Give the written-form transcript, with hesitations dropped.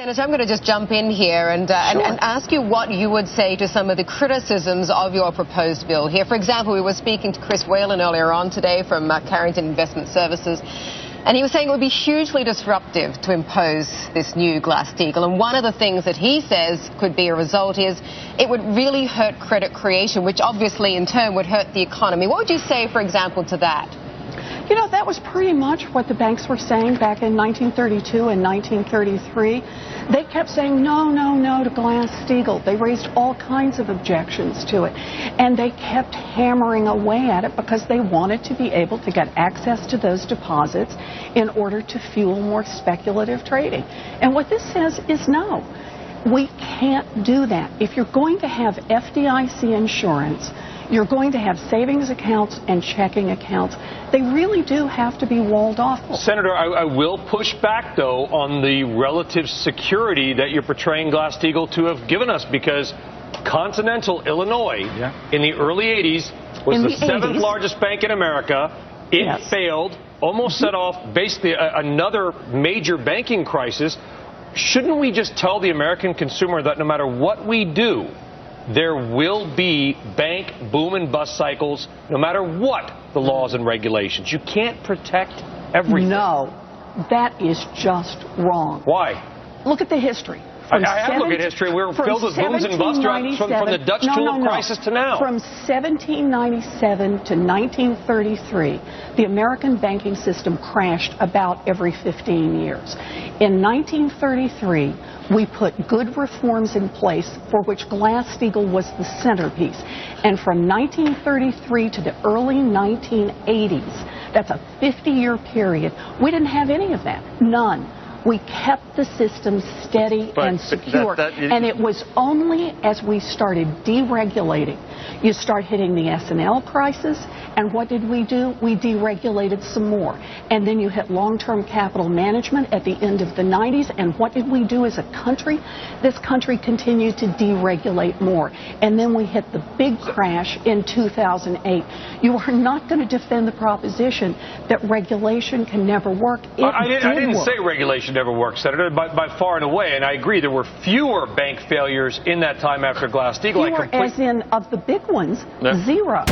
Senator, I'm going to just jump in here and ask you what you would say to some of the criticisms of your proposed bill here. For example, we were speaking to Chris Whalen earlier on today from Carrington Investment Services, and he was saying it would be hugely disruptive to impose this new Glass-Steagall. And one of the things that he says could be a result is it would really hurt credit creation, which obviously in turn would hurt the economy. What would you say, for example, to that? You know, that was pretty much what the banks were saying back in 1932 and 1933. They kept saying no, no, no to Glass-Steagall. They raised all kinds of objections to it. And they kept hammering away at it because they wanted to be able to get access to those deposits in order to fuel more speculative trading. And what this says is no. We can't do that. If you're going to have FDIC insurance, you're going to have savings accounts and checking accounts. They really do have to be walled off. Senator, I will push back, though, on the relative security that you're portraying Glass-Steagall to have given us, because Continental Illinois in the early 80s was the seventh largest bank in America. It failed, almost set off basically another major banking crisis. Shouldn't we just tell the American consumer that no matter what we do, there will be bank boom and bust cycles, no matter what the laws and regulations? You can't protect everything. No, that is just wrong. Why? Look at the history. I have looked at history. We're filled with booms and busts from the Dutch tulip crisis to now. From 1797 to 1933, the American banking system crashed about every 15 years. In 1933, we put good reforms in place for which Glass-Steagall was the centerpiece. And from 1933 to the early 1980s, that's a 50-year period, we didn't have any of that. None. We kept the system steady and secure. And it was only as we started deregulating, you start hitting the S&L crisis, and what did we do? We deregulated some more. And then you hit long-term capital management at the end of the 90s, and what did we do as a country? This country continued to deregulate more. And then we hit the big crash in 2008. You are not going to defend the proposition that regulation can never work. I didn't say regulation never worked, Senator, by far and away, and I agree there were fewer bank failures in that time after Glass-Steagall. Fewer as in, of the big ones, zero.